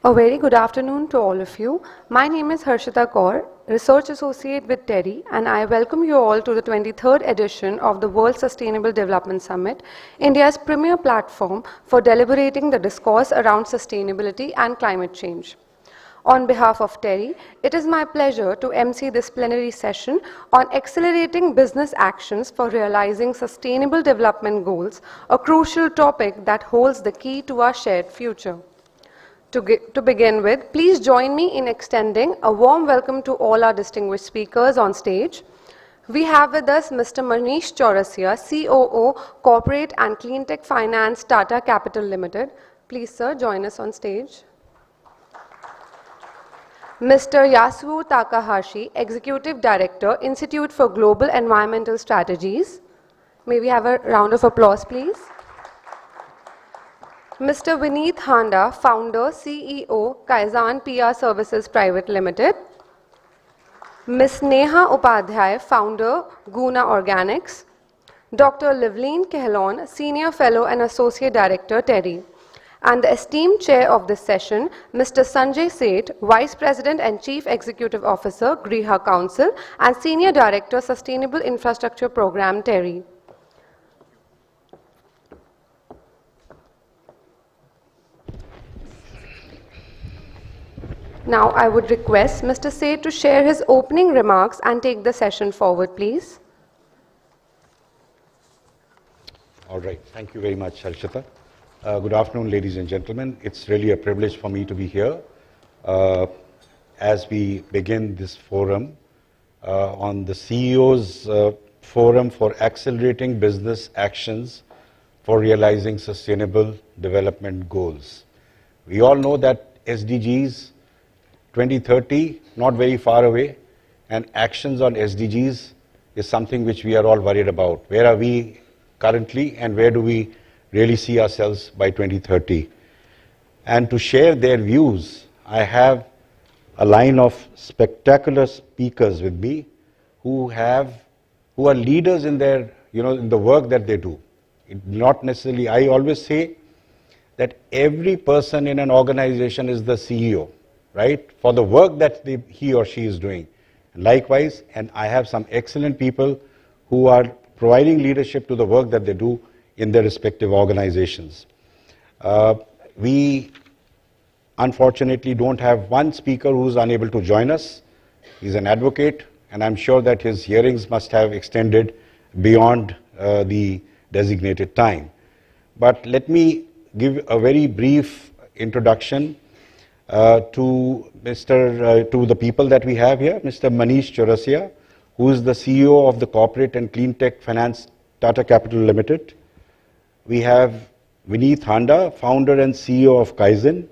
A very good afternoon to all of you. My name is Harshita Kaur, Research Associate with TERI, and I welcome you all to the 23rd edition of the World Sustainable Development Summit, India's premier platform for deliberating the discourse around sustainability and climate change. On behalf of TERI, it is my pleasure to MC this plenary session on accelerating business actions for realizing sustainable development goals, a crucial topic that holds the key to our shared future. To begin with, please join me in extending a warm welcome to all our distinguished speakers on stage. We have with us Mr. Manish Chasia, COO, Corporate and Cleantech Finance, Tata Capital Limited. Please, sir, join us on stage. Mr. Yasuo Takahashi, Executive Director, Institute for Global Environmental Strategies. May we have a round of applause, please? Mr. Vinit Honda, Founder, CEO, Kaizen PR Services Private Limited. Ms. Niha Upadhi, Founder, Guna Organics. Dr. Levin Kellon, Senior Fellow and Associate Director, TERI. And the esteemed chair of this session, Mr. Sanjay Seth, Vice President and Chief Executive Officer, Griha Council, and Senior Director, Sustainable Infrastructure Program, TERI. Now, I would request Mr. Seth to share his opening remarks and take the session forward, please. All right. Thank you very much, Harshita. Good afternoon, ladies and gentlemen. It's really a privilege for me to be here as we begin this forum on the CEO's Forum for Accelerating Business Actions for Realizing Sustainable Development Goals. We all know that SDGs 2030, not very far away, and actions on SDGs is something which we are all worried about. Where are we currently and where do we really see ourselves by 2030? And to share their views, I have a line of spectacular speakers with me who are leaders in their, in the work that they do. Not necessarily, I always say that every person in an organization is the CEO. Right, for the work that he or she is doing. Likewise, and I have some excellent people who are providing leadership to the work that they do in their respective organizations. We unfortunately don't have one speaker who's unable to join us. He's an advocate, and I'm sure that his hearings must have extended beyond the designated time. But let me give a very brief introduction to the people that we have here. Mr. Manish Chasia, who is the CEO of the Corporate and Cleantech Finance, Tata Capital Limited. We have Vinit Honda, Founder and CEO of Kaizen.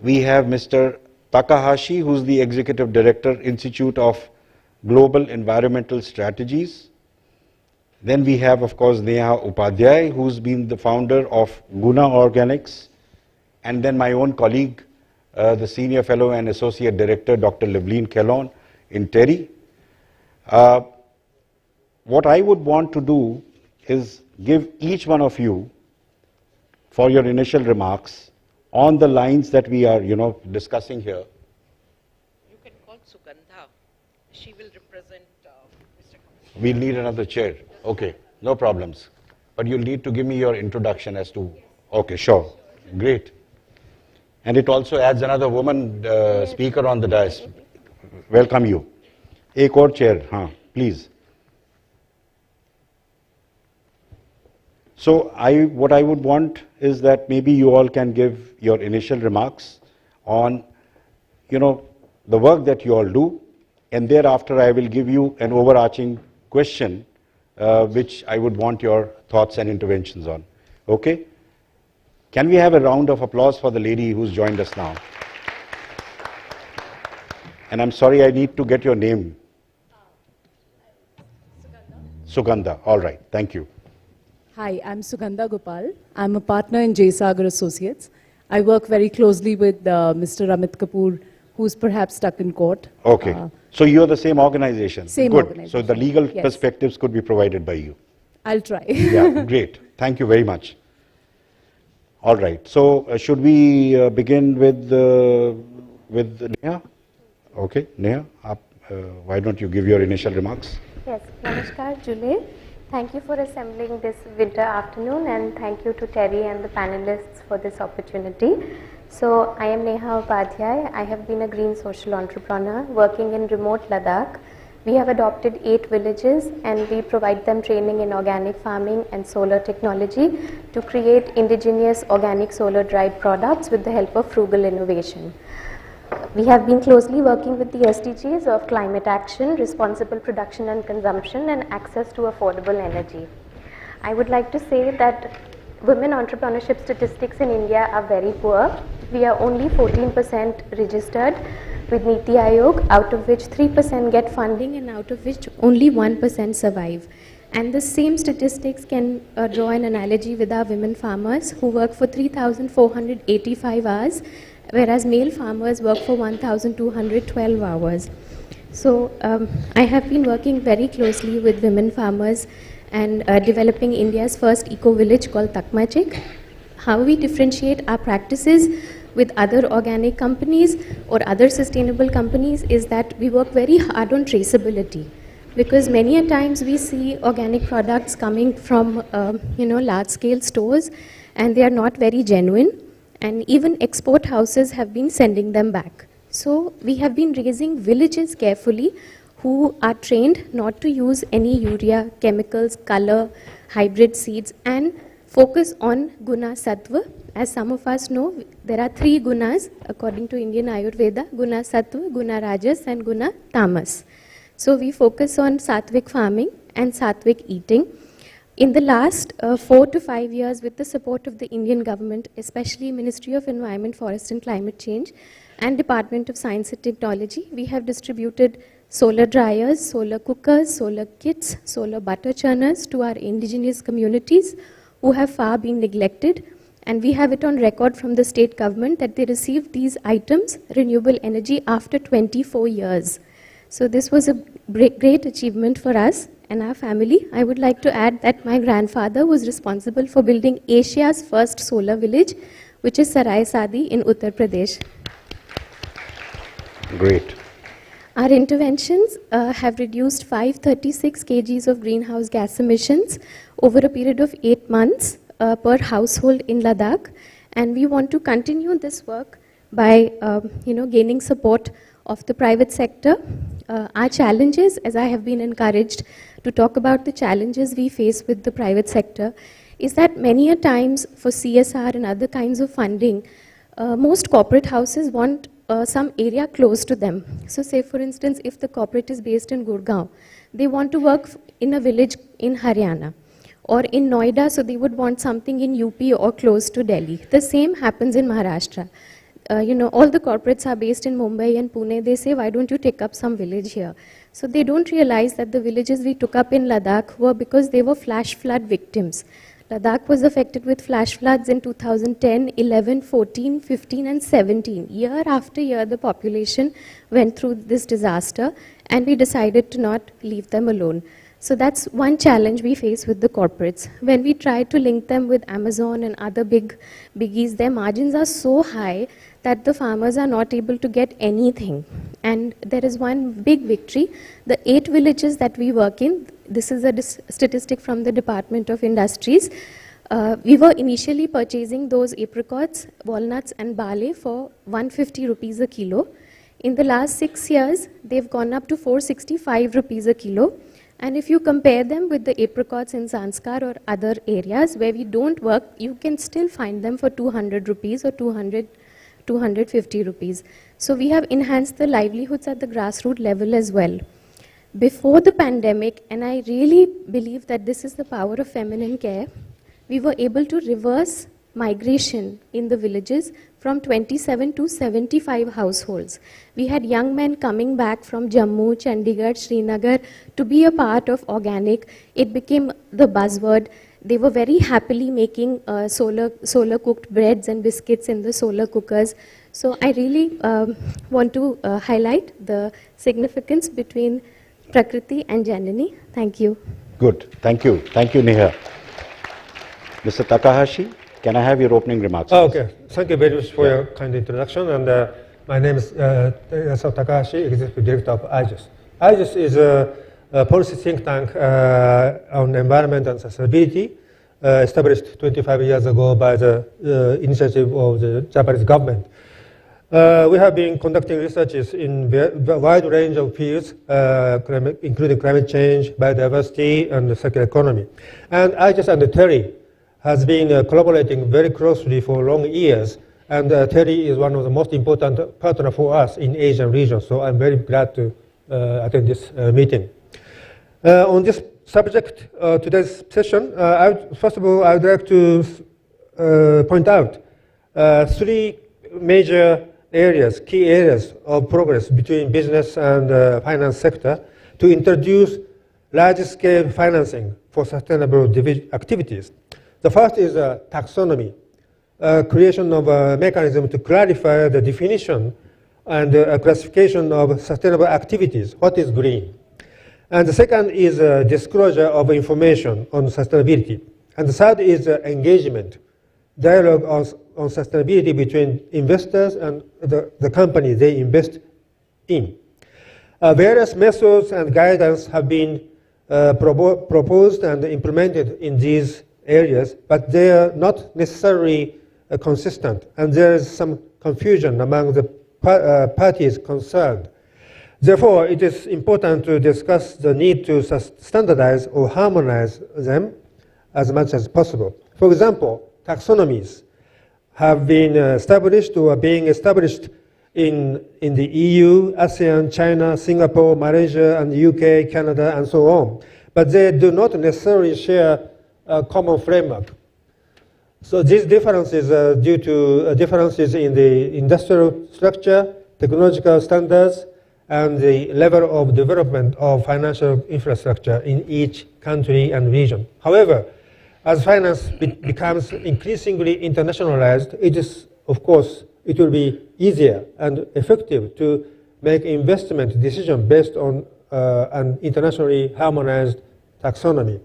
We have Mr. Takahashi, who is the Executive Director, Institute of Global Environmental Strategies. Then we have, of course, Niha Upadhi, who's been the founder of Guna Organics. And then my own colleague, the Senior Fellow and Associate Director, Dr. Levin Kellon in TERI. What I would want to do is give each one of you, for your initial remarks, on the lines that we are, discussing here. You can call Sugandha. She will represent Mr. Kamal. We'll need another chair. Okay, no problems. But you'll need to give me your introduction as to... Okay, sure. Great. And it also adds another woman speaker on the dais. Welcome you. Ek aur chair, please. So what I would want is that maybe you all can give your initial remarks on, the work that you all do, and thereafter I will give you an overarching question, which I would want your thoughts and interventions on. Okay? Can we have a round of applause for the lady who's joined us now? And I'm sorry, I need to get your name. Sugandha. All right. Thank you. Hi, I'm Sugandha Gopal. I'm a partner in J. Sagar Associates. I work very closely with Mr. Amit Kapoor, who's perhaps stuck in court. Okay. So you're the same organization? Same Good. organization. So the legal perspectives could be provided by you. I'll try. Yeah, great. Thank you very much. All right. So should we begin with Neha? Okay, Neha, why don't you give your initial remarks? Yes, Namaskar, Julie. Thank you for assembling this winter afternoon, and thank you to TERI and the panelists for this opportunity. So, I am Niha Upadhi. I have been a green social entrepreneur working in remote Ladakh. We have adopted 8 villages and we provide them training in organic farming and solar technology to create indigenous organic solar dried products with the help of frugal innovation. We have been closely working with the SDGs of climate action, responsible production and consumption, and access to affordable energy. I would like to say that women entrepreneurship statistics in India are very poor. We are only 14% registered with Niti Aayog, out of which 3% get funding and out of which only 1% survive. And the same statistics can draw an analogy with our women farmers who work for 3,485 hours, whereas male farmers work for 1,212 hours. So I have been working very closely with women farmers and developing India's first eco-village called Takmachik. How we differentiate our practices with other organic companies or other sustainable companies is that we work very hard on traceability. Because many a times we see organic products coming from large-scale stores and they are not very genuine. And even export houses have been sending them back. So we have been raising villages carefully who are trained not to use any urea, chemicals, color, hybrid seeds, and focus on guna sattva. As some of us know, there are 3 gunas according to Indian Ayurveda: guna sattva, guna rajas, and guna tamas. So we focus on sattvic farming and sattvic eating. In the last 4 to 5 years, with the support of the Indian government, especially Ministry of Environment, Forest and Climate Change and Department of Science and Technology, we have distributed solar dryers, solar cookers, solar kits, solar butter churners to our indigenous communities who have far been neglected. And we have it on record from the state government that they received these items, renewable energy, after 24 years. So this was a great achievement for us and our family. I would like to add that my grandfather was responsible for building Asia's first solar village, which is Sarai Sadi in Uttar Pradesh. Great. Our interventions have reduced 536 kgs of greenhouse gas emissions over a period of 8 months per household in Ladakh. And we want to continue this work by gaining support of the private sector. Our challenges, as I have been encouraged to talk about the challenges we face with the private sector, is that many a times for CSR and other kinds of funding, most corporate houses want some area close to them. So say for instance, if the corporate is based in Gurgaon, they want to work in a village in Haryana. Or in Noida, so they would want something in UP or close to Delhi. The same happens in Maharashtra. All the corporates are based in Mumbai and Pune. They say, why don't you take up some village here? So they don't realize that the villages we took up in Ladakh were because they were flash flood victims. Ladakh was affected with flash floods in 2010, 11, 14, 15 and 17. Year after year, the population went through this disaster and we decided to not leave them alone. So that's one challenge we face with the corporates. When we try to link them with Amazon and other biggies, their margins are so high that the farmers are not able to get anything. And there is one big victory. The 8 villages that we work in, this is a statistic from the Department of Industries. We were initially purchasing those apricots, walnuts and barley for 150 rupees a kilo. In the last 6 years, they've gone up to 465 rupees a kilo. And if you compare them with the apricots in Zanskar or other areas where we don't work, you can still find them for 200 rupees or 250 rupees. So we have enhanced the livelihoods at the grassroots level as well. Before the pandemic, and I really believe that this is the power of feminine care, we were able to reverse migration in the villages from 27 to 75 households. We had young men coming back from Jammu, Chandigarh, Srinagar to be a part of organic. It became the buzzword. They were very happily making solar cooked breads and biscuits in the solar cookers. So I really want to highlight the significance between Prakriti and Janani. Thank you. Good. Thank you. Thank you, Neha. Mr. Takahashi? Can I have your opening remarks? Oh, okay. Thank you very much for your kind introduction. And my name is Takahashi, Executive Director of IGES. IGES is a policy think tank on environment and sustainability, established 25 years ago by the initiative of the Japanese government. We have been conducting researches in a wide range of fields, including climate change, biodiversity, and the circular economy. And IGES and the TERI has been collaborating very closely for long years. And TERI is one of the most important partners for us in Asian region. So I'm very glad to attend this meeting. On this subject, today's session, first of all, I would like to point out three major areas, key areas of progress between business and finance sector to introduce large-scale financing for sustainable activities. The first is taxonomy, creation of a mechanism to clarify the definition and classification of sustainable activities. What is green? And the second is disclosure of information on sustainability. And the third is engagement, dialogue on sustainability between investors and the company they invest in. Various methods and guidance have been proposed and implemented in these areas, but they are not necessarily consistent, and there is some confusion among the parties concerned. Therefore, it is important to discuss the need to standardize or harmonize them as much as possible. For example, taxonomies have been established or are being established in the EU, ASEAN, China, Singapore, Malaysia, and the UK, Canada, and so on. But they do not necessarily share a common framework. So these differences are due to differences in the industrial structure, technological standards, and the level of development of financial infrastructure in each country and region. However, as finance becomes increasingly internationalized, it is, of course, it will be easier and effective to make investment decisions based on an internationally harmonized taxonomy.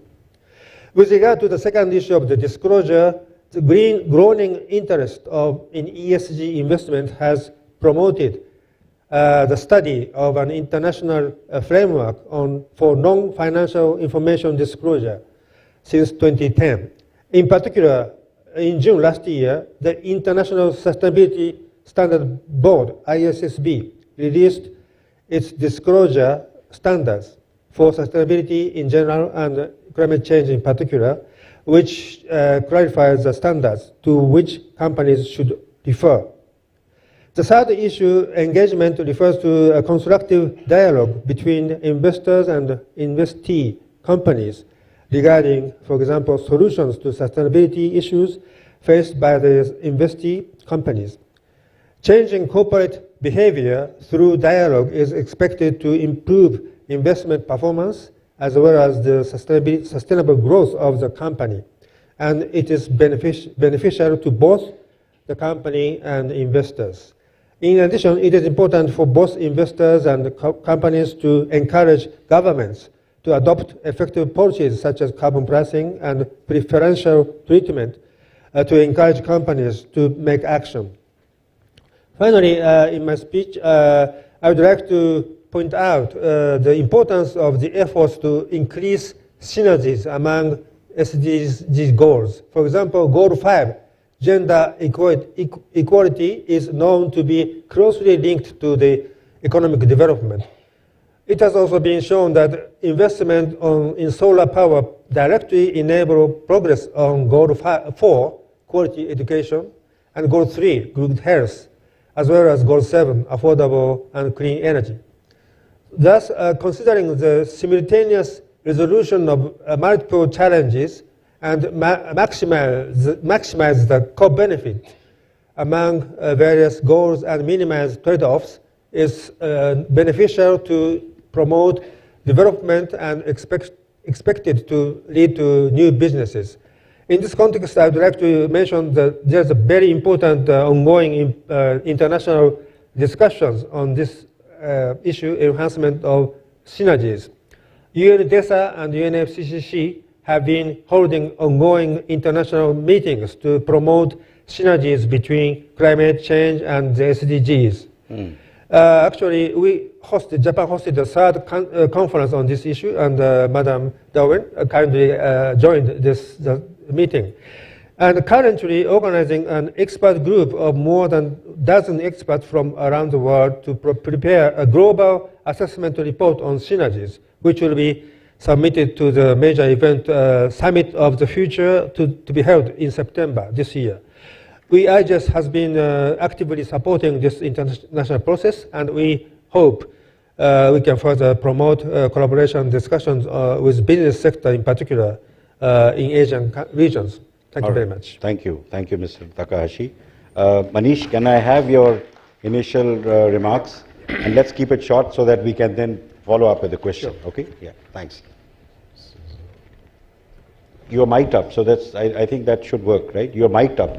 With regard to the second issue of the disclosure, the growing interest in ESG investment has promoted the study of an international framework for non-financial information disclosure since 2010. In particular, in June last year, the International Sustainability Standard Board, ISSB, released its disclosure standards for sustainability in general and climate change in particular, which clarifies the standards to which companies should refer. The third issue, engagement, refers to a constructive dialogue between investors and investee companies regarding, for example, solutions to sustainability issues faced by the investee companies. Changing corporate behavior through dialogue is expected to improve investment performance as well as the sustainable growth of the company. And it is beneficial to both the company and investors. In addition, it is important for both investors and companies to encourage governments to adopt effective policies such as carbon pricing and preferential treatment to encourage companies to make action. Finally, in my speech, I would like to point out the importance of the efforts to increase synergies among SDGs goals. For example, Goal 5, gender equality, is known to be closely linked to the economic development. It has also been shown that investment in solar power directly enables progress on Goal 4, quality education, and Goal 3, good health, as well as Goal 7, affordable and clean energy. Thus, considering the simultaneous resolution of multiple challenges and maximize the co-benefit among various goals and minimize trade-offs is beneficial to promote development and expected to lead to new businesses. In this context, I would like to mention that there's a very important ongoing international discussions on this issue, enhancement of synergies. UNDESA and UNFCCC have been holding ongoing international meetings to promote synergies between climate change and the SDGs. Actually, Japan hosted the third conference on this issue, and Madam Darwin kindly joined the meeting. And currently organizing an expert group of more than a dozen experts from around the world to prepare a global assessment report on synergies, which will be submitted to the major event Summit of the Future to be held in September this year. IGES has been actively supporting this international process, and we hope we can further promote collaboration discussions with business sector in particular in Asian regions. Thank you very much. Thank you. Thank you, Mr. Takahashi. Manish, can I have your initial remarks? And let's keep it short so that we can then follow up with the question. Sure. Okay? Yeah, thanks. You're mic'd up, so that's, I think that should work, right? You're mic'd up.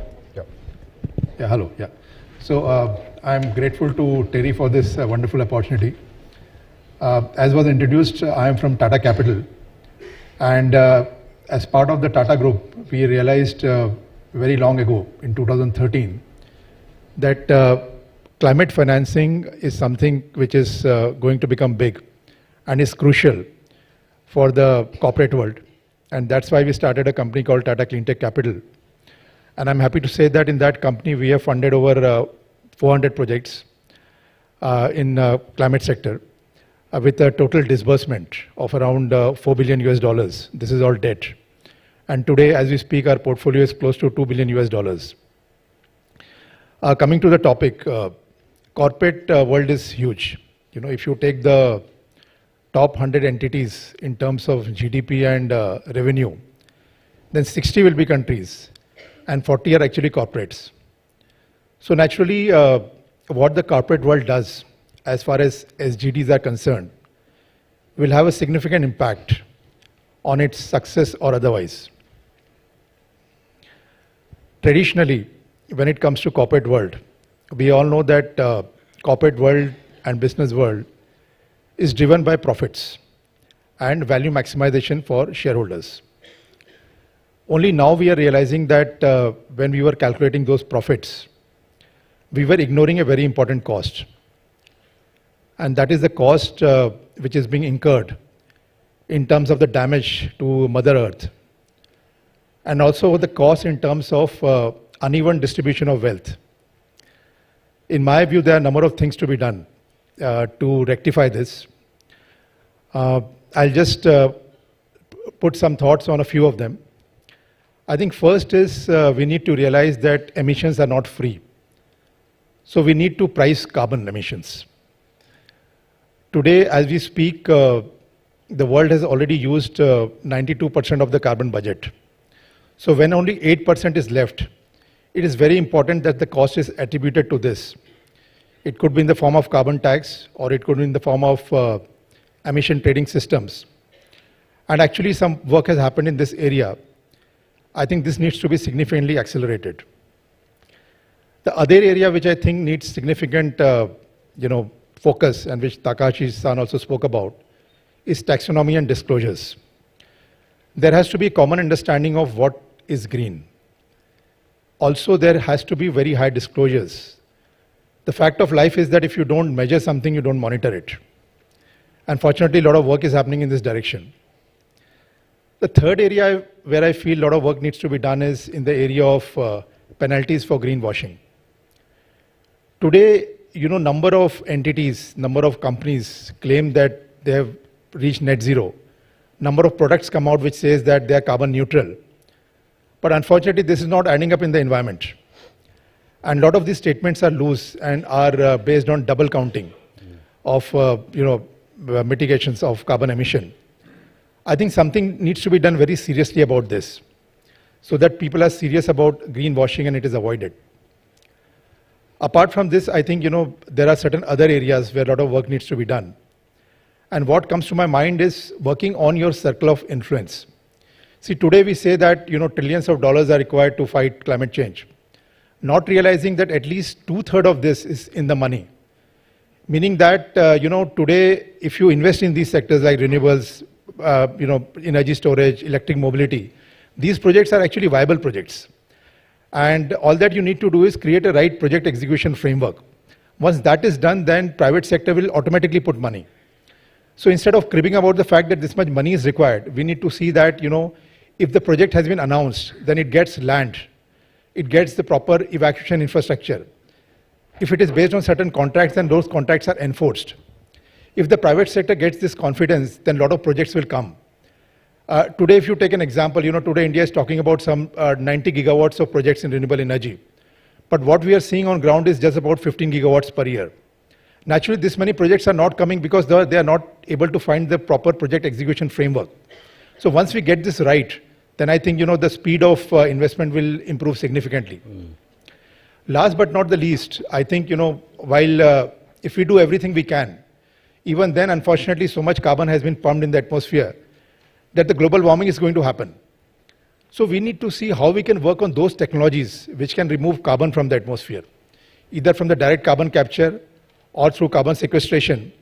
Yeah, hello. Yeah. So I'm grateful to TERI for this wonderful opportunity. As was introduced, I am from Tata Capital. And as part of the Tata Group, we realized very long ago, in 2013, that climate financing is something which is going to become big and is crucial for the corporate world. And that's why we started a company called Tata Cleantech Capital. And I'm happy to say that in that company, we have funded over 400 projects in climate sector with a total disbursement of around $4 billion US. This is all debt. And today, as we speak, our portfolio is close to $2 billion US. Coming to the topic, corporate world is huge. You know, if you take the top 100 entities in terms of GDP and revenue, then 60 will be countries and 40 are actually corporates. So naturally, what the corporate world does as far as SDGs are concerned will have a significant impact on its success or otherwise. Traditionally, when it comes to corporate world, we all know that corporate world and business world is driven by profits and value maximization for shareholders. Only now we are realizing that when we were calculating those profits, we were ignoring a very important cost. And that is the cost which is being incurred in terms of the damage to Mother Earth. And also the cost in terms of uneven distribution of wealth. In my view, there are a number of things to be done to rectify this. I'll just put some thoughts on a few of them. I think first is we need to realize that emissions are not free. So we need to price carbon emissions. Today, as we speak, the world has already used 92% of the carbon budget. So when only 8% is left, it is very important that the cost is attributed to this. It could be in the form of carbon tax, or it could be in the form of emission trading systems. And actually some work has happened in this area. I think this needs to be significantly accelerated. The other area which I think needs significant focus, and which Takahashi-san also spoke about, is taxonomy and disclosures. There has to be a common understanding of what is green. Also, there has to be very high disclosures. The fact of life is that if you don't measure something, you don't monitor it. Unfortunately, a lot of work is happening in this direction. The third area where I feel a lot of work needs to be done is in the area of penalties for greenwashing. Today, number of entities, number of companies claim that they have reached net zero. Number of products come out which says that they are carbon neutral. But unfortunately, this is not adding up in the environment. And a lot of these statements are loose and are based on double counting of mitigations of carbon emission. I think something needs to be done very seriously about this, so that people are serious about greenwashing and it is avoided. Apart from this, I think there are certain other areas where a lot of work needs to be done. And what comes to my mind is working on your circle of influence. See, today we say that trillions of dollars are required to fight climate change, not realizing that at least 2/3 of this is in the money. Meaning that today, if you invest in these sectors like renewables, energy storage, electric mobility, these projects are actually viable projects. And all that you need to do is create a right project execution framework. Once that is done, then private sector will automatically put money. So instead of cribbing about the fact that this much money is required, we need to see that, if the project has been announced, then it gets land, it gets the proper evacuation infrastructure. If it is based on certain contracts, then those contracts are enforced. If the private sector gets this confidence, then a lot of projects will come. Today, if you take an example, today India is talking about some 90 gigawatts of projects in renewable energy. But what we are seeing on ground is just about 15 gigawatts per year. Naturally, this many projects are not coming because they are not able to find the proper project execution framework. So once we get this right, then I think, the speed of investment will improve significantly. Last but not the least, I think, while if we do everything we can, even then, unfortunately, so much carbon has been pumped in the atmosphere that the global warming is going to happen. So we need to see how we can work on those technologies which can remove carbon from the atmosphere, either from the direct carbon capture or through carbon sequestration.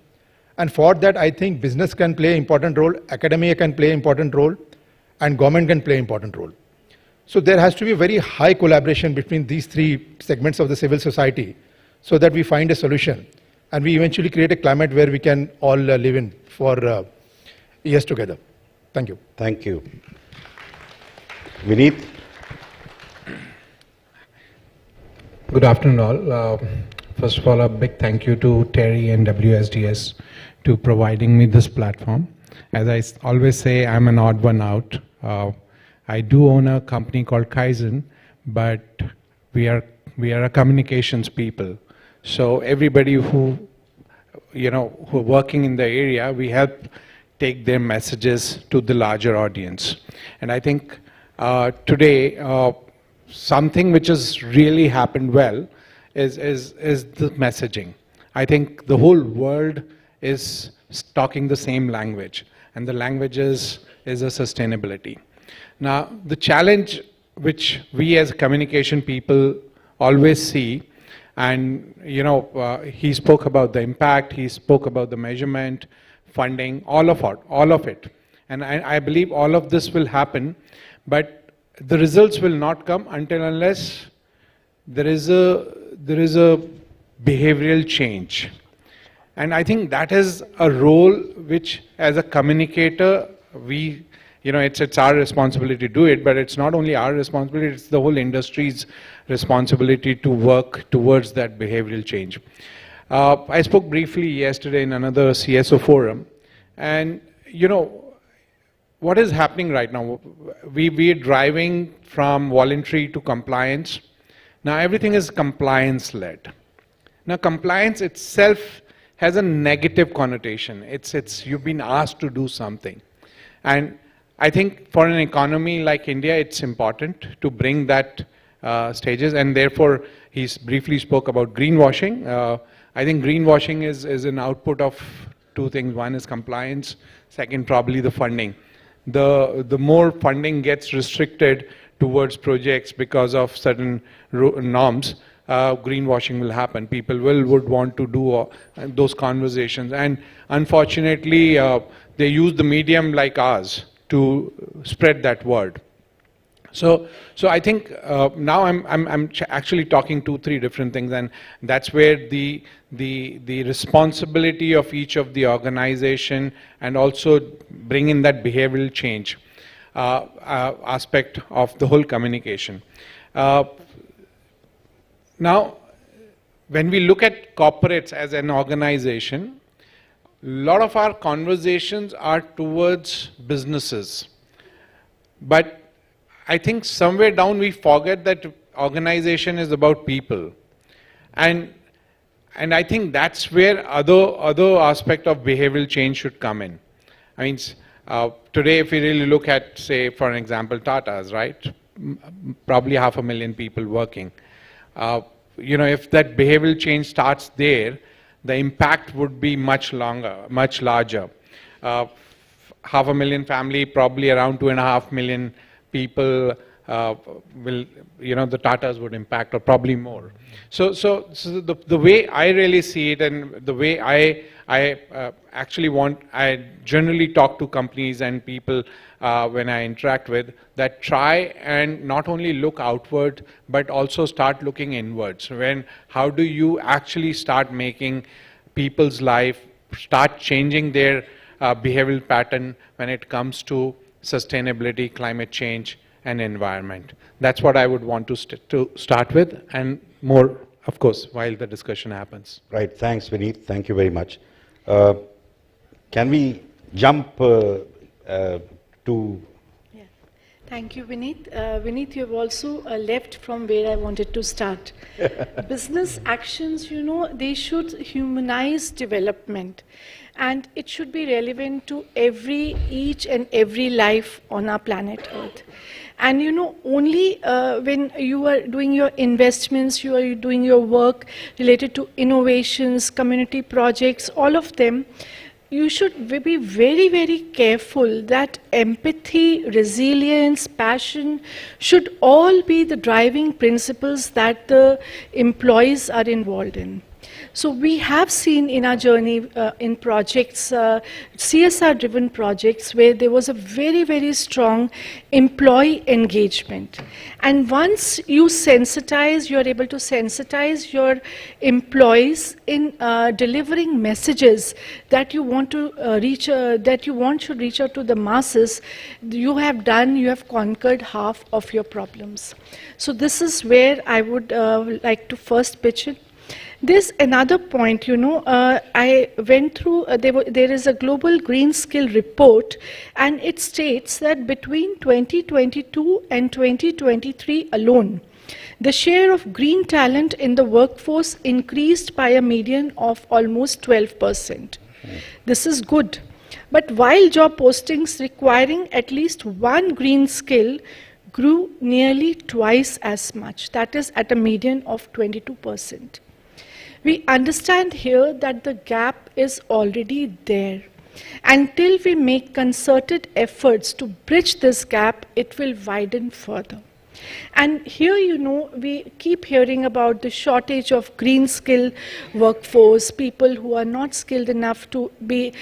And for that, I think business can play an important role, academia can play an important role, and government can play an important role. So there has to be a very high collaboration between these three segments of the civil society so that we find a solution and we eventually create a climate where we can all live in for years together. Thank you. Thank you. Vinit? Good afternoon all. First of all, a big thank you to TERI and WSDS to providing me this platform. As I always say, I'm an odd one out. I do own a company called Kaizen, but we are a communications people. So everybody who are working in the area, we help take their messages to the larger audience. And I think today, something which has really happened well is the messaging. I think the whole world is talking the same language, and the language is a sustainability. Now, the challenge which we as communication people always see, and he spoke about the impact, he spoke about the measurement, funding, all of it. And I believe all of this will happen, but the results will not come unless there is a behavioral change. And I think that is a role which, as a communicator, it's our responsibility to do it, but it's not only our responsibility, it's the whole industry's responsibility to work towards that behavioral change. I spoke briefly yesterday in another CSO forum, and what is happening right now? We are driving from voluntary to compliance. Now everything is compliance-led. Now compliance itself has a negative connotation. It's you've been asked to do something. And I think for an economy like India, it's important to bring that stages, and therefore he briefly spoke about greenwashing. I think greenwashing is an output of two things. One is compliance, second probably the funding. The more funding gets restricted towards projects because of certain norms, greenwashing will happen. People would want to do those conversations, and unfortunately they use the medium like ours to spread that word. So I think now I'm actually talking 2-3 different things, and that's where the responsibility of each of the organization and also bring in that behavioral change aspect of the whole communication. Now, when we look at corporates as an organization, a lot of our conversations are towards businesses. But I think somewhere down we forget that organization is about people. And I think that's where other aspect of behavioral change should come in. I mean, today if we really look at, say, for an example, Tata's, right? Probably 500,000 people working. If that behavioral change starts there, the impact would be much larger. 500,000 family, probably around 2.5 million people will, the Tatas would impact, or probably more. So the way I really see it, and the way I generally talk to companies and people when I interact with, that try and not only look outward, but also start looking inwards. How do you actually start making people's life, start changing their behavioral pattern when it comes to sustainability, climate change, and environment? That's what I would want to start with, and more, of course, while the discussion happens. Right, thanks Vinit, thank you very much. Can we jump to... Yeah. Thank you, Vinit. Vinit, you have also left from where I wanted to start. Business actions, they should humanize development, and it should be relevant to each and every life on our planet Earth. And only when you are doing your investments, you are doing your work related to innovations, community projects, all of them, you should be very, very careful that empathy, resilience, passion should all be the driving principles that the employees are involved in. So we have seen in our journey in projects, CSR-driven projects, where there was a very, very strong employee engagement. And once you sensitize, you're able to sensitize your employees in delivering messages that you want to should reach out to the masses, you have conquered half of your problems. So this is where I would like to first pitch it. There's another point, I went through, there is a global green skill report, and it states that between 2022 and 2023 alone, the share of green talent in the workforce increased by a median of almost 12%. This is good. But while job postings requiring at least one green skill grew nearly twice as much, that is at a median of 22%. We understand here that the gap is already there. Until we make concerted efforts to bridge this gap, it will widen further. And here, we keep hearing about the shortage of green skill workforce, people who are not skilled enough to be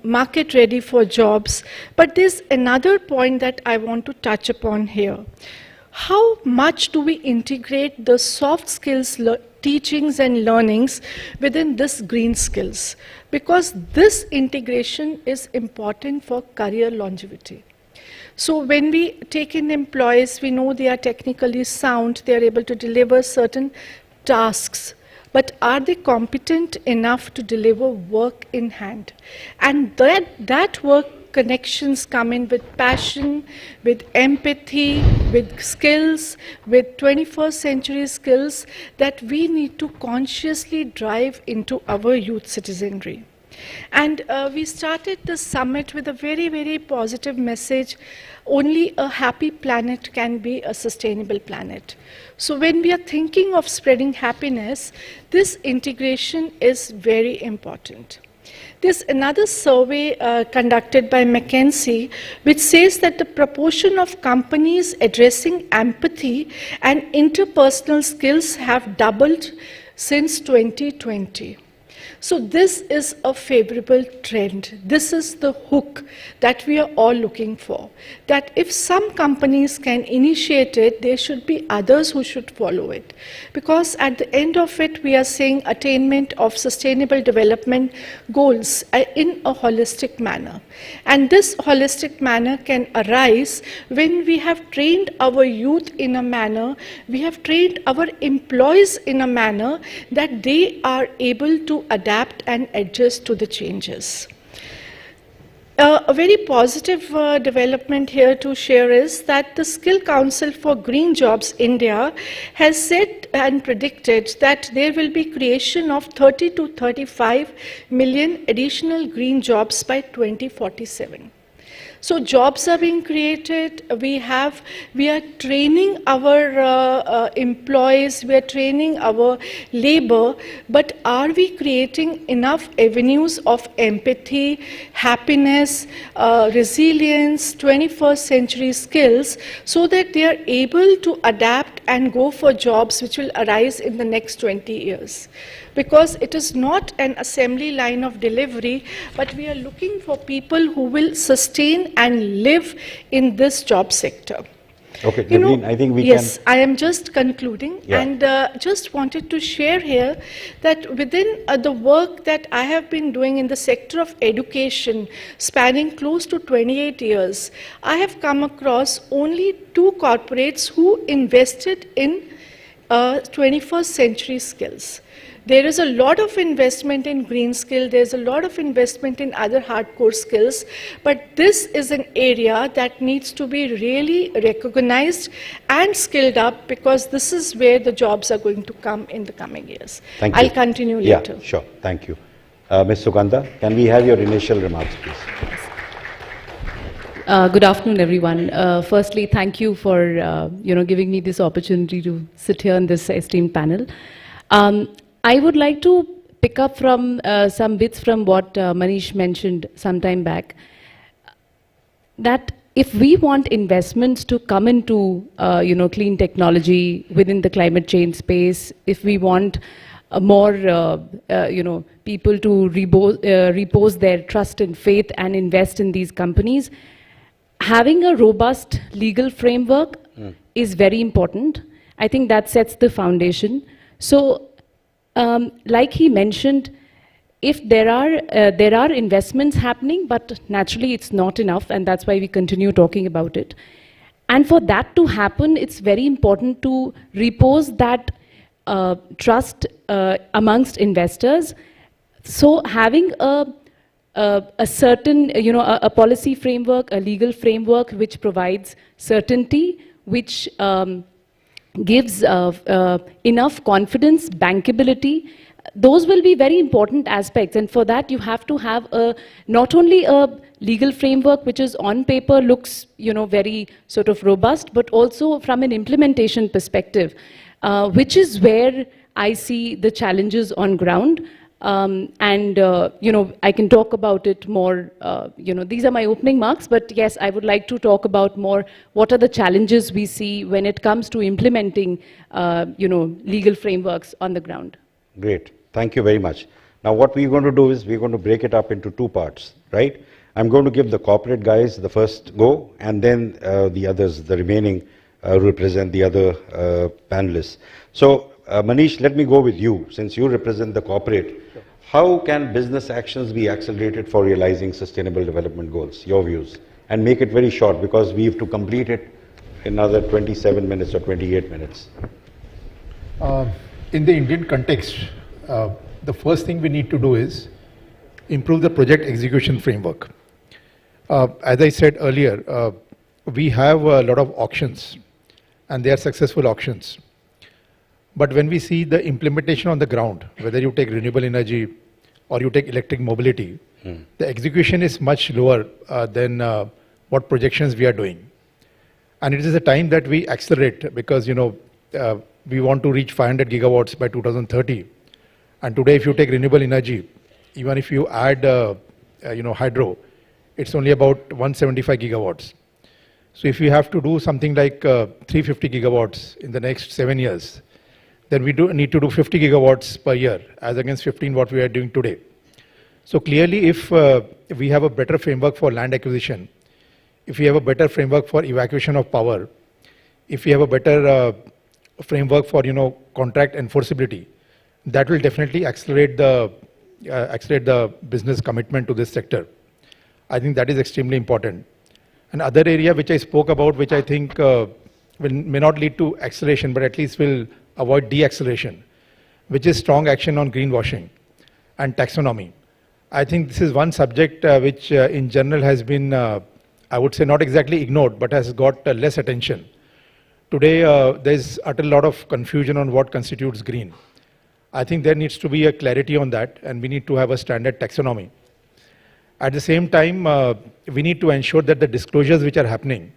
market ready for jobs. But there's another point that I want to touch upon here. How much do we integrate the soft skills teachings and learnings within this green skills? Because this integration is important for career longevity. So when we take in employees, we know they are technically sound, they are able to deliver certain tasks, but are they competent enough to deliver work in hand? And that work connections come in with passion, with empathy, with skills, with 21st century skills that we need to consciously drive into our youth citizenry. And we started the summit with a very, very positive message. Only a happy planet can be a sustainable planet. So when we are thinking of spreading happiness, this integration is very important. There's another survey conducted by McKinsey which says that the proportion of companies addressing empathy and interpersonal skills have doubled since 2020. So this is a favorable trend. This is the hook that we are all looking for. That if some companies can initiate it, there should be others who should follow it. Because at the end of it, we are saying attainment of sustainable development goals in a holistic manner. And this holistic manner can arise when we have trained our youth in a manner, we have trained our employees in a manner that they are able to adapt and adjust to the changes. A very positive development here to share is that the Skill Council for Green Jobs India has said and predicted that there will be creation of 30 to 35 million additional green jobs by 2047. So jobs are being created. We are training our employees, we are training our labor, but are we creating enough avenues of empathy, happiness, resilience, 21st century skills, so that they are able to adapt and go for jobs which will arise in the next 20 years? Because it is not an assembly line of delivery, but we are looking for people who will sustain and live in this job sector. Okay, Levin, I think we yes, I am just concluding, Yeah. and just wanted to share here that within the work that I have been doing in the sector of education, spanning close to 28 years, I have come across only 2 corporates who invested in 21st century skills. There is a lot of investment in green skill, there's a lot of investment in other hardcore skills, but this is an area that needs to be really recognized and skilled up, because this is where the jobs are going to come in the coming years. Thank you. I'll continue later. Yeah, sure. Thank you. Ms. Sugandha, can we have your initial remarks, please? Good afternoon, everyone. Firstly, thank you for giving me this opportunity to sit here in this esteemed panel. I would like to pick up from some bits from what Manish mentioned some time back, that if we want investments to come into clean technology within the climate change space, if we want more people to repose their trust and faith and invest in these companies, having a robust legal framework is very important. I think that sets the foundation. So, like he mentioned, if there are investments happening, but naturally it's not enough, and that's why we continue talking about it. And for that to happen, it's very important to repose that trust amongst investors. So having a certain, a policy framework, a legal framework which provides certainty, which gives enough confidence, bankability, those will be very important aspects. And for that, you have to have not only a legal framework which is on paper looks very sort of robust, but also from an implementation perspective, which is where I see the challenges on ground. I can talk about it more, these are my opening marks, but yes, I would like to talk about more what are the challenges we see when it comes to implementing, legal frameworks on the ground. Great. Thank you very much. Now, what we're going to do is we're going to break it up into 2 parts, right? I'm going to give the corporate guys the first go, and then the others, the remaining, represent the other panelists. So, Manish, let me go with you, since you represent the corporate. Sure. How can business actions be accelerated for realizing sustainable development goals? Your views. And make it very short, because we have to complete it in another 27 minutes or 28 minutes. In the Indian context, the first thing we need to do is improve the project execution framework. As I said earlier, we have a lot of auctions, and they are successful auctions. But when we see the implementation on the ground, whether you take renewable energy or you take electric mobility, the execution is much lower than what projections we are doing. And it is a time that we accelerate, because we want to reach 500 gigawatts by 2030. And today, if you take renewable energy, even if you add hydro, it's only about 175 gigawatts. So if you have to do something like 350 gigawatts in the next 7 years, then we do need to do 50 gigawatts per year, as against 15 what we are doing today. So clearly, if we have a better framework for land acquisition, if we have a better framework for evacuation of power, if we have a better framework for contract enforceability, that will definitely accelerate the business commitment to this sector. I think that is extremely important. Another area which I spoke about, which I think may not lead to acceleration, but at least will avoid de-acceleration, which is strong action on greenwashing and taxonomy. I think this is one subject which in general has been, I would say, not exactly ignored, but has got less attention. Today, there's a lot of confusion on what constitutes green. I think there needs to be a clarity on that, and we need to have a standard taxonomy. At the same time, we need to ensure that the disclosures which are happening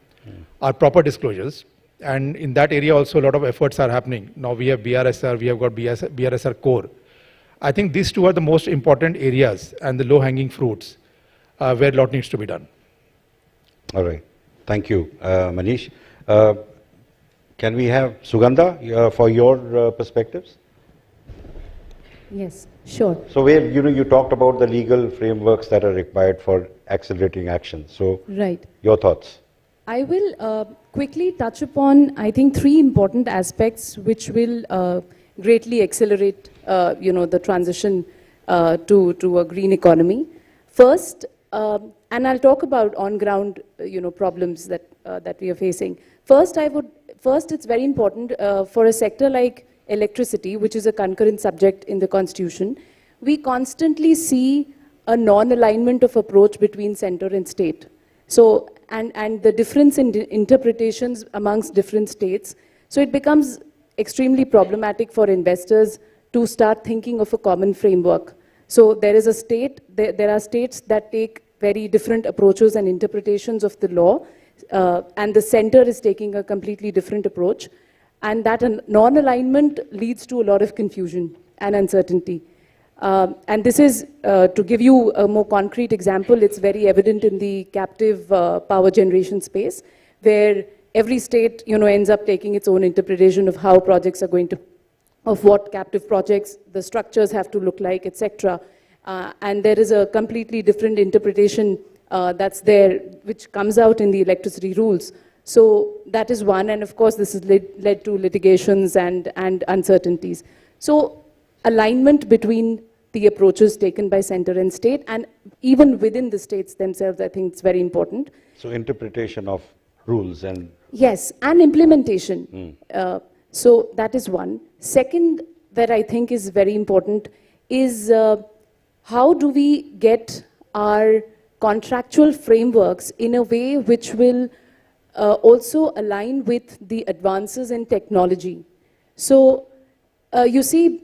are proper disclosures. And in that area also a lot of efforts are happening. Now we have BRSR, we have got BRSR core. I think these two are the most important areas and the low-hanging fruits where a lot needs to be done. All right. Thank you, Manish. Can we have Sugandha for your perspectives? Yes, sure. So where, you talked about the legal frameworks that are required for accelerating action. So Right. your thoughts? I will quickly touch upon, I think, three important aspects which will greatly accelerate, the transition to a green economy. First, and I'll talk about on-ground, problems that we are facing. First, it's very important for a sector like electricity, which is a concurrent subject in the Constitution. We constantly see a non-alignment of approach between center and state. So, and the difference in interpretations amongst different states. So it becomes extremely problematic for investors to start thinking of a common framework. So there is a state, there are states that take very different approaches and interpretations of the law, and the center is taking a completely different approach. And that non-alignment leads to a lot of confusion and uncertainty. And this is, to give you a more concrete example, it's very evident in the captive power generation space, where every state, ends up taking its own interpretation of how projects are going to, of what captive projects, the structures have to look like, etc. And there is a completely different interpretation that's there, which comes out in the electricity rules. So that is one, and of course this has led to litigations and uncertainties. So alignment between the approaches taken by center and state, and even within the states themselves, I think it's very important. So interpretation of rules and... Yes, and implementation. So that is one. Second, that I think is very important is how do we get our contractual frameworks in a way which will also align with the advances in technology. So you see,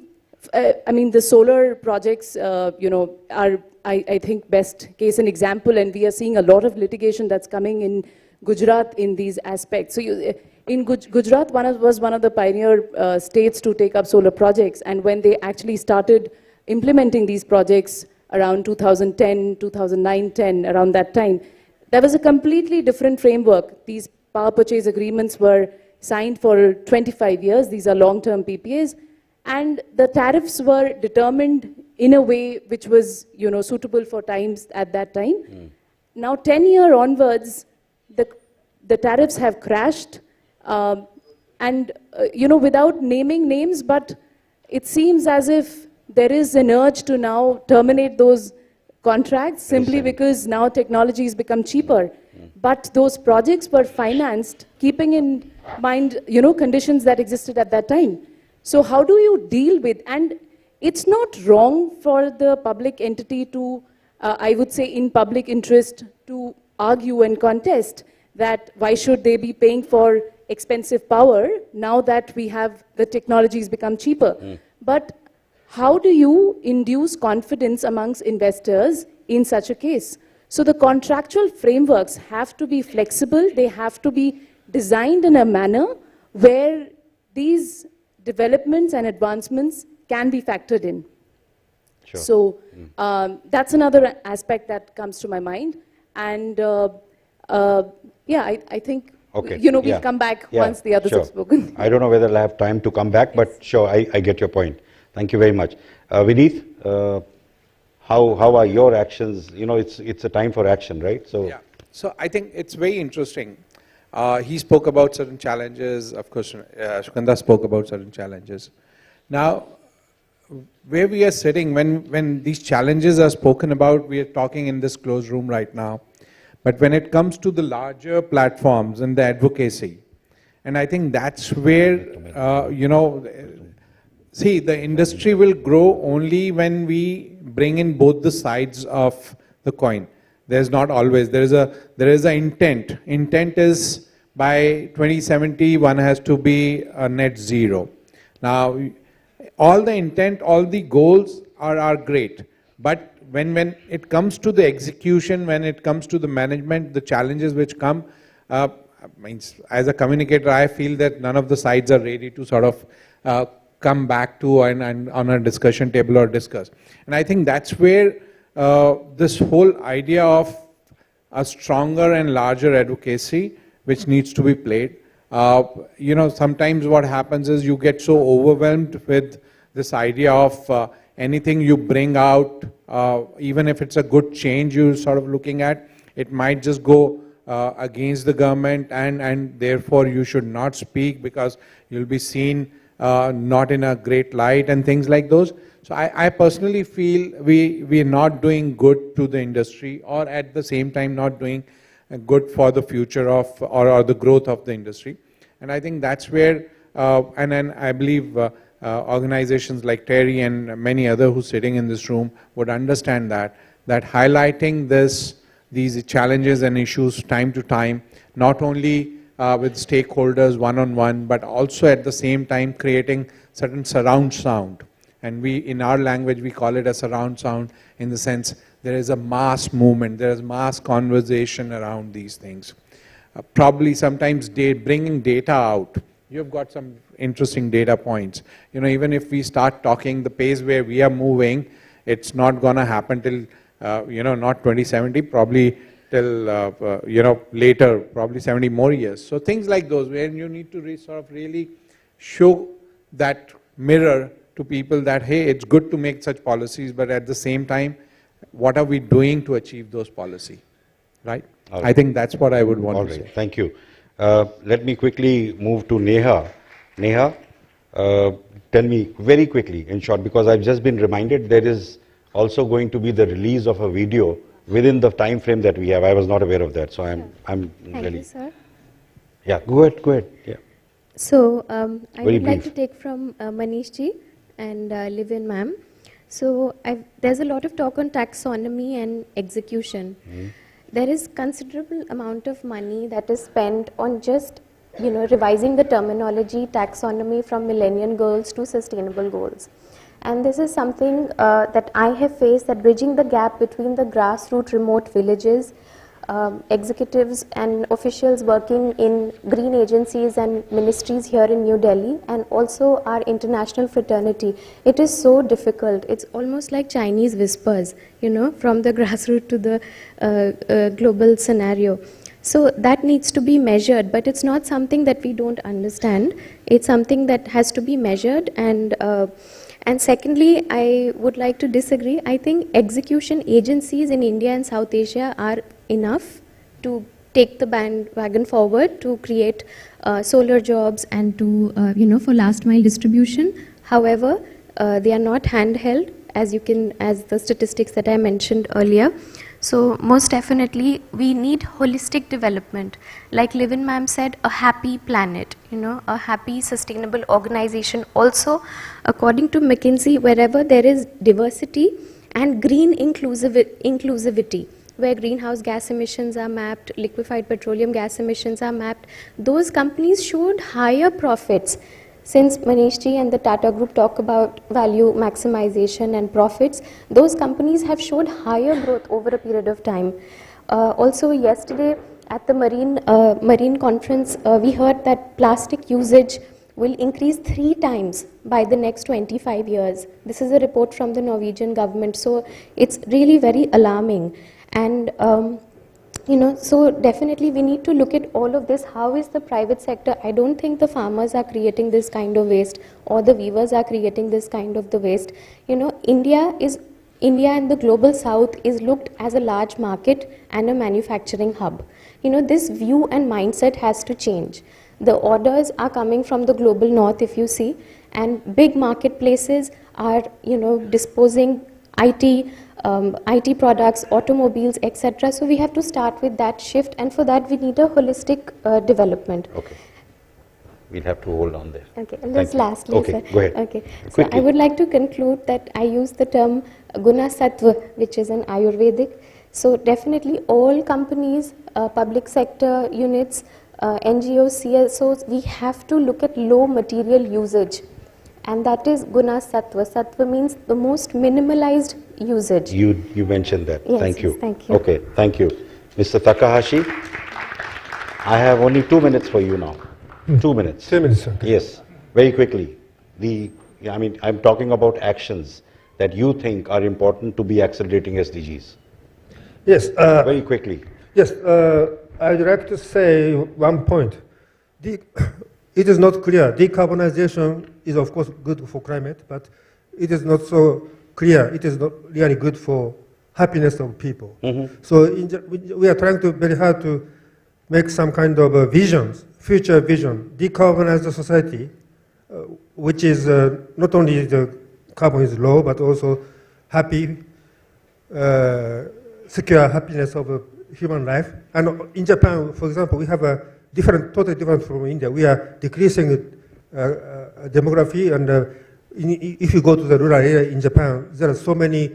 the solar projects, are, I think, best case and example, and we are seeing a lot of litigation that's coming in Gujarat in these aspects. So in Gujarat, was one of the pioneer states to take up solar projects, and when they actually started implementing these projects around 2010, 2009, 10, around that time, there was a completely different framework. These power purchase agreements were signed for 25 years. These are long-term PPAs. And the tariffs were determined in a way which was, suitable for times at that time. Now, 10 years onwards, the tariffs have crashed. Without naming names, but it seems as if there is an urge to now terminate those contracts simply because now technology has become cheaper. But those projects were financed keeping in mind, conditions that existed at that time. So how do you deal with, and it's not wrong for the public entity to, I would say in public interest, to argue and contest that why should they be paying for expensive power now that we have, the technologies become cheaper. But how do you induce confidence amongst investors in such a case? So the contractual frameworks have to be flexible. They have to be designed in a manner where these developments and advancements can be factored in. Sure. So that's another aspect that comes to my mind. And I think, we'll come back once the others have spoken. I don't know whether I'll have time to come back, but sure, I get your point. Thank you very much. Vinit, how are your actions? It's a time for action, right? So I think it's very interesting. He spoke about certain challenges. Of course, Sugandha spoke about certain challenges. Now, where we are sitting, when these challenges are spoken about, we are talking in this closed room right now. But when it comes to the larger platforms and the advocacy, and I think that's where, see, the industry will grow only when we bring in both the sides of the coin. There's not always, there is a intent. Intent is by 2070, one has to be a net zero. Now, all the intent, all the goals are great. But when it comes to the execution, when it comes to the management, the challenges which come, means as a communicator, I feel that none of the sides are ready to sort of come back to and on a discussion table or discuss. And I think that's where this whole idea of a stronger and larger advocacy, which needs to be played. You know, sometimes what happens is you get so overwhelmed with this idea of anything you bring out, even if it's a good change you're sort of looking at, it might just go against the government, and therefore you should not speak because you'll be seen not in a great light and things like those. So I personally feel we are not doing good to the industry, or at the same time not doing good for the future of or the growth of the industry. And I think that's where, and then I believe organizations like TERI and many others who are sitting in this room would understand that highlighting these challenges and issues time to time, not only with stakeholders one-on-one, but also at the same time creating certain surround sound. And we, in our language, we call it a surround sound, in the sense there is a mass movement, there is mass conversation around these things. Probably sometimes bringing data out. You've got some interesting data points. You know, even if we start talking the pace where we are moving, it's not going to happen till, you know, not 2070, probably till, you know, later, probably 70 more years. So things like those, where you need to sort of really show that mirror to people that, hey, it's good to make such policies, but at the same time, what are we doing to achieve those policies, right? Right. I think that's what I would want to say. Thank you. Let me quickly move to Neha. Neha, tell me very quickly, in short, because I've just been reminded there is also going to be the release of a video within the time frame that we have. I was not aware of that, so I'm Thank really... you, sir. Yeah, go ahead. Yeah. So, I Very would like brief. to take from Manish ji and Levin ma'am. So, there's a lot of talk on taxonomy and execution. There is considerable amount of money that is spent on just, you know, revising the terminology taxonomy from millennium goals to sustainable goals. And this is something that I have faced, that bridging the gap between the grassroots remote villages, executives and officials working in green agencies and ministries here in New Delhi, and also our international fraternity. It is so difficult. It's almost like Chinese whispers, you know, from the grassroots to the global scenario. So that needs to be measured, but it's not something that we don't understand. It's something that has to be measured. And secondly, I would like to disagree. I think execution agencies in India and South Asia are enough to take the bandwagon forward, to create solar jobs and to, you know, for last mile distribution. However, they are not handheld, as the statistics that I mentioned earlier. So most definitely we need holistic development. Like Levin ma'am said, a happy planet, you know, a happy sustainable organization. Also, according to McKinsey, wherever there is diversity and green inclusivity, where greenhouse gas emissions are mapped, liquefied petroleum gas emissions are mapped, those companies showed higher profits. Since Manish ji and the Tata Group talk about value maximization and profits, those companies have showed higher growth over a period of time. Also yesterday at the marine conference, we heard that plastic usage will increase 3 times by the next 25 years. This is a report from the Norwegian government, so it's really very alarming. And you know, so definitely we need to look at all of this. How is the private sector? I don't think the farmers are creating this kind of waste, or the weavers are creating this kind of the waste. You know, India and the global south is looked as a large market and a manufacturing hub. You know, this view and mindset has to change. The orders are coming from the global north, if you see, and big marketplaces are, you know, disposing IT products, automobiles, etc. So we have to start with that shift, and for that we need a holistic development. Okay. We'll have to hold on there. Okay, and just lastly, okay, sir. Go ahead. Okay, so Quickly. I would like to conclude that I use the term Guna Sattva, which is an Ayurvedic. So definitely all companies, public sector units, NGOs, CSOs, we have to look at low material usage. and that is guna sattva. Sattva means the most minimalized usage. You mentioned that. Yes, Thank you. yes, thank you. Okay, thank you. Mr. Takahashi, I have only 2 minutes for you now. 2 minutes. 2 minutes, okay. Yes, very quickly. I'm talking about actions that you think are important to be accelerating SDGs. Yes. Very quickly. Yes, I'd like to say one point. It is not clear. Decarbonization is, of course, good for climate, but it is not so clear. It is not really good for happiness of people. So we are trying to very hard to make some kind of a future vision, decarbonize the society, which is not only the carbon is low, but also happy, secure happiness of human life. And in Japan, for example, we have a totally different from India. We are decreasing demography, and if you go to the rural area in Japan, there are so many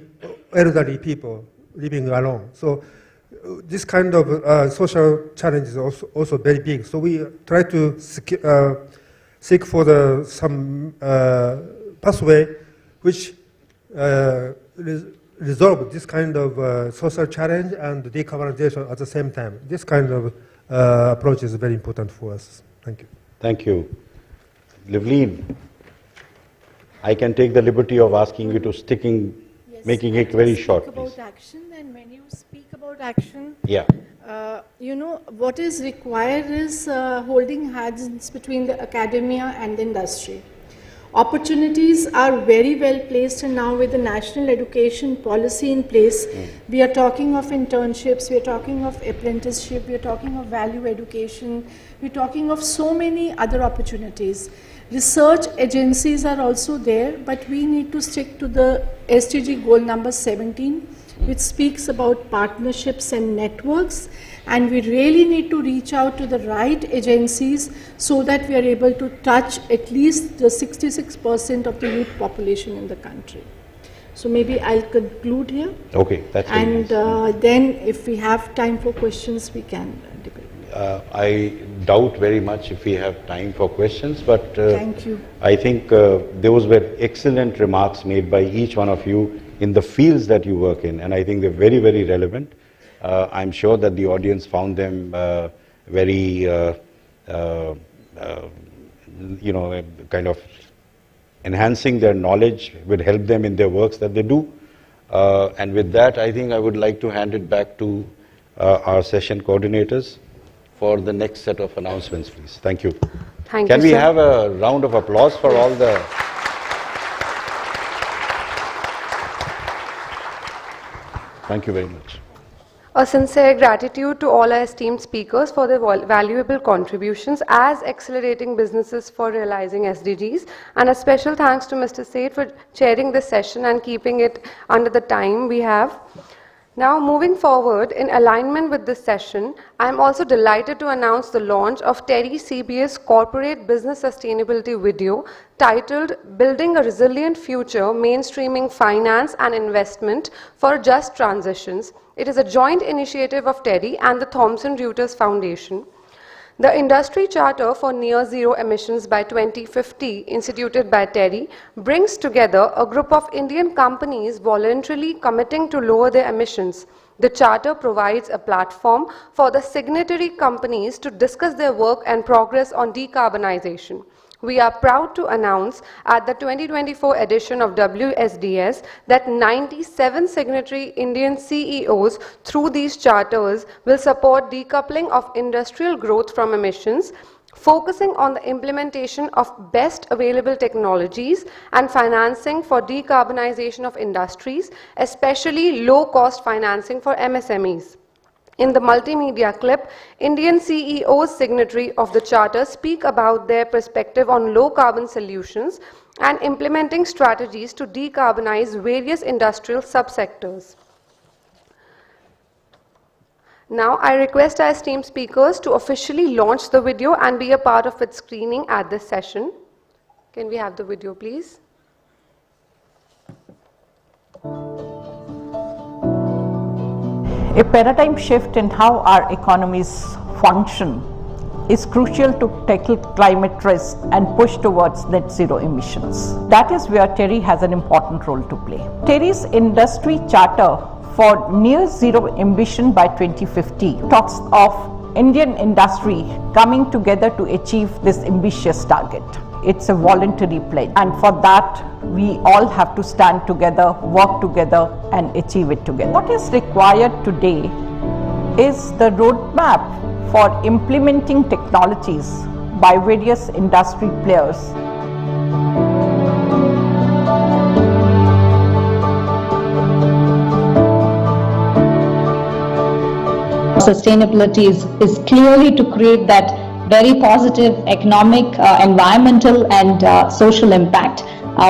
elderly people living alone. So this kind of social challenge is also very big. So we try to seek for some pathway which resolve this kind of social challenge and decarbonization at the same time. This kind of approach is very important for us. Thank you. Thank you. Levin, I can take the liberty of asking you to making it very short, speak please. about action, and when you speak about action, Yeah. What is required is holding hands between the academia and the industry. Opportunities are very well placed, and now with the national education policy in place, we are talking of internships, we are talking of apprenticeship, we are talking of value education, we are talking of so many other opportunities. Research agencies are also there, but we need to stick to the SDG goal number 17, which speaks about partnerships and networks, and we really need to reach out to the right agencies so that we are able to touch at least the 66% of the youth population in the country. So maybe I'll conclude here. Okay, that's very And nice. then if we have time for questions, we can debate. I doubt very much if we have time for questions, but Thank you. I think those were excellent remarks made by each one of you in the fields that you work in, and I think they're very, very relevant. I'm sure that the audience found them very, kind of enhancing their knowledge, would help them in their works that they do. And with that, I think I would like to hand it back to our session coordinators for the next set of announcements, please. Thank you. Thank you, Can we sir. have a round of applause for all the... Thank you very much. A sincere gratitude to all our esteemed speakers for their valuable contributions as accelerating businesses for realizing SDGs, and a special thanks to Mr. Seth for chairing this session and keeping it under the time we have. Now, moving forward, in alignment with this session, I am also delighted to announce the launch of TERI CBS Corporate Business Sustainability video titled Building a Resilient Future, Mainstreaming Finance and Investment for Just Transitions. It is a joint initiative of TERI and the Thomson Reuters Foundation. The Industry Charter for Near Zero Emissions by 2050, instituted by TERI, brings together a group of Indian companies voluntarily committing to lower their emissions. The Charter provides a platform for the signatory companies to discuss their work and progress on decarbonization. We are proud to announce at the 2024 edition of WSDS that 97 signatory Indian CEOs through these charters will support decoupling of industrial growth from emissions, focusing on the implementation of best available technologies and financing for decarbonization of industries, especially low-cost financing for MSMEs. In the multimedia clip, Indian CEOs signatory of the Charter speak about their perspective on low-carbon solutions and implementing strategies to decarbonize various industrial subsectors. Now, I request our esteemed speakers to officially launch the video and be a part of its screening at this session. Can we have the video, please? A paradigm shift in how our economies function is crucial to tackle climate risk and push towards net zero emissions. That is where TERI has an important role to play. TERI's industry charter for near zero emission by 2050 talks of Indian industry coming together to achieve this ambitious target. It's a voluntary pledge, and for that we all have to stand together, work together and achieve it together. What is required today is the roadmap for implementing technologies by various industry players. Sustainability is clearly to create that very positive economic, environmental and social impact,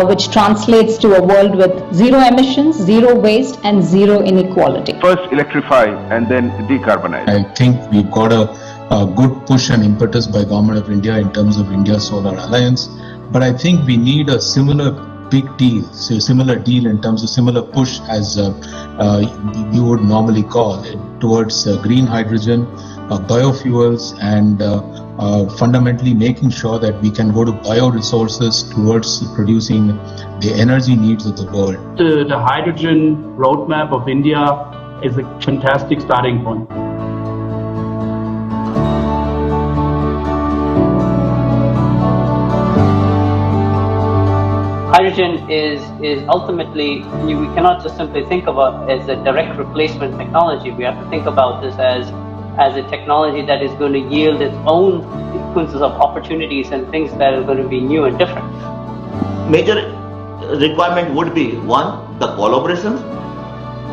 which translates to a world with zero emissions, zero waste and zero inequality. First electrify and then decarbonize. I think we've got a good push and impetus by Government of India in terms of India Solar Alliance, but I think we need a similar big deal, so a similar deal in terms of similar push as you would normally call it, towards green hydrogen, biofuels and fundamentally making sure that we can go to bioresources towards producing the energy needs of the world. The hydrogen roadmap of India is a fantastic starting point. Hydrogen is ultimately, we cannot just simply think of it as a direct replacement technology. We have to think about this as a technology that is going to yield its own sequences of opportunities and things that are going to be new and different. Major requirement would be, one, the collaboration,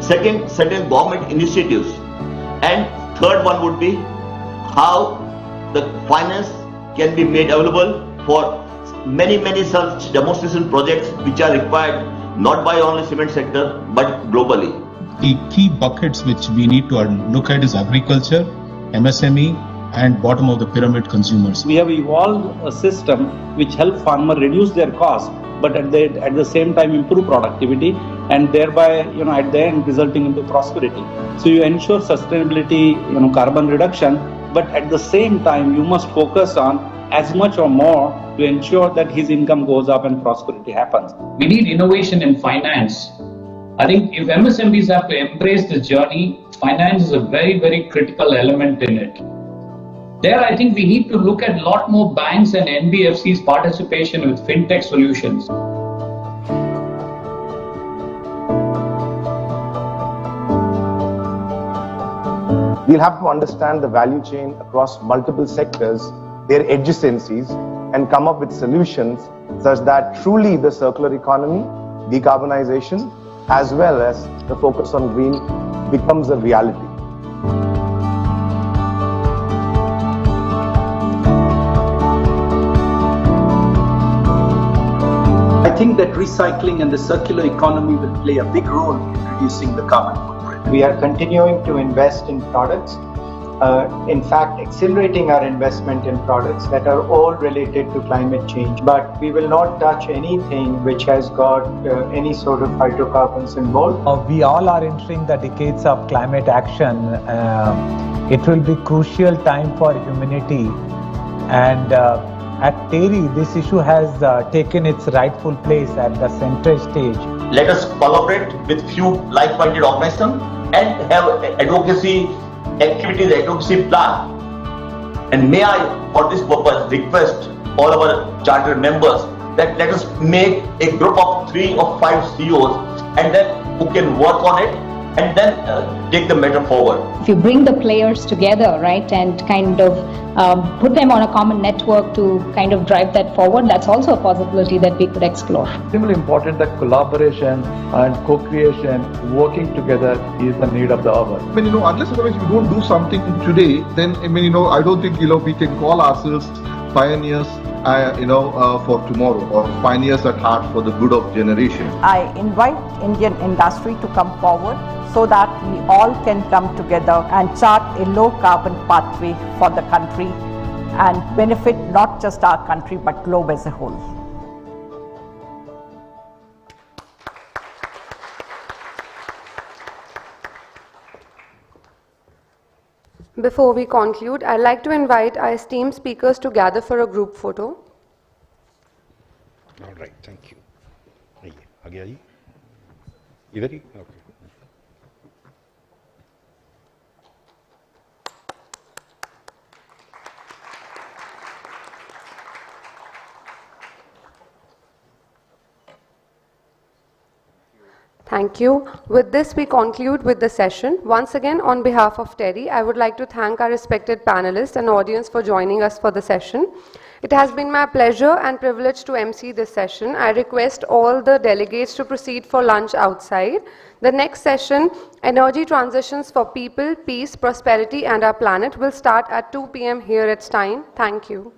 second, certain government initiatives, and third one would be how the finance can be made available for many such demonstration projects which are required not by only cement sector but globally. The key buckets which we need to look at is agriculture, MSME and bottom of the pyramid consumers. We have evolved a system which helps farmers reduce their cost, but at the same time improve productivity and thereby at the end resulting into prosperity. So you ensure sustainability, carbon reduction, but at the same time you must focus on as much or more to ensure that his income goes up and prosperity happens. We need innovation in finance. I think if MSMEs have to embrace this journey, finance is a very critical element in it. There I think we need to look at a lot more banks and NBFCs participation with fintech solutions. We'll have to understand the value chain across multiple sectors, their adjacencies, and come up with solutions such that truly the circular economy, decarbonization, as well as the focus on green becomes a reality. I think that recycling and the circular economy will play a big role in reducing the carbon footprint. We are continuing to invest in products. In fact, accelerating our investment in products that are all related to climate change. But we will not touch anything which has got any sort of hydrocarbons involved. We all are entering the decades of climate action. It will be crucial time for humanity. And at TERI, this issue has taken its rightful place at the center stage. Let us collaborate with few like-minded organizations and have advocacy activities, advocacy plan. And may I, for this purpose, request all our charter members that let us make a group of 3 or 5 CEOs and then who can work on it and then take the matter forward. If you bring the players together, right, and kind of put them on a common network to kind of drive that forward, that's also a possibility that we could explore. It's really important that collaboration and co-creation, working together is the need of the hour. I mean, unless otherwise we don't do something today, then, I don't think, we can call ourselves pioneers, for tomorrow, or pioneers at heart for the good of generation. I invite Indian industry to come forward so that we all can come together and chart a low carbon pathway for the country and benefit not just our country but globe as a whole. Before we conclude, I'd like to invite our esteemed speakers to gather for a group photo. All right, thank you. आगे आइए, इधर ही, okay. Thank you. With this, we conclude with the session. Once again, on behalf of TERI, I would like to thank our respected panelists and audience for joining us for the session. It has been my pleasure and privilege to MC this session. I request all the delegates to proceed for lunch outside. The next session, Energy Transitions for People, Peace, Prosperity and our Planet, will start at 2 p.m. here at Stein. Thank you.